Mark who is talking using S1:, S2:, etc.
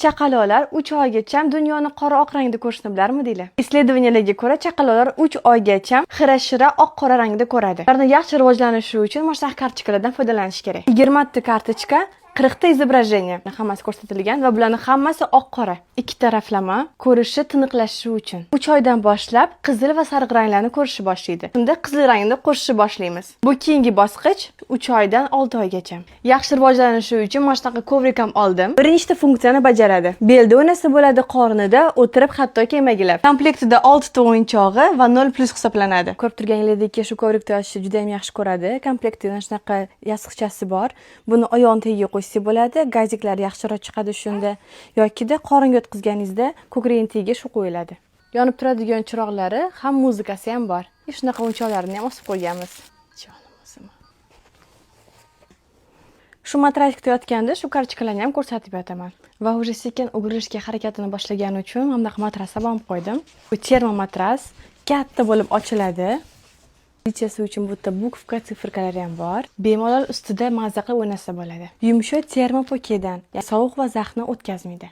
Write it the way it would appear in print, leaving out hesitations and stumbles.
S1: Chaqaloqlar 3 oygacha dunyoni qora oq rangda ko'rishni bilarmidinglar? Исследованияларga ko'ra, chaqaloqlar 3 oygacha xira-shira oq-qora rangda ko'radi. Ularning yaxshi rivojlanishi uchun mana shunaqa kartochkalardan foydalanish kerak. 20 ta kartochka, 40 ta изображение hammasi ko'rsatilgan va bularning hammasi oq-qora. Ikki taraflama ko'rishi tiniqlashishi uchun. 3 oydan boshlab qizil va sariq ranglarni ko'rishni boshlaydi. Shunda qizil rangni qo'shishni boshlaymiz. Bu keyingi bosqich 3 oydan 6 oygacha. Yaxshi rivojlanishi uchun mana shunaqa kovrik ham oldim. Birinchi funksiyani bajaradi. Belda o'ynasa bo'ladi, qornida o'tirib, hattoki emagilar. Komplektida 6 ta o'yinchog'i va 0+ hisoblanadi. Ko'rib turganingizdek, shu kovrekda yotishni juda ham yaxshi ko'radi. Komplektida shunaqa yostiqchasi bor. Buni oyog'ini tagiga qo'ysa bo'ladi, gaziklar yaxshiroq chiqadi shunda. Yokida qoringa o'tkazganingizda ko'kragining tagiga shu qo'yiladi. Yonib turadigan chiroqlari ham muzikasi ham bor. Shunaqa o'yinchoqlarni ham osib qo'yganmiz. Shu matrasikda yotganda shu kartochkalarni ham ko'rsatib yotaman. Va уже sekin o'g'irishga harakatini boshlagani uchun mana bunaqa matras ham olib qo'ydim. Bu termomatras katta bo'lib ochiladi. Ichasi uchun bu yerda bukvka, sifrkalari ham bor. Bemalol ustida mazza qilib o'ynasa bo'ladi. Yumshoq termopokedan, sovuq va zaxni o'tkazmaydi.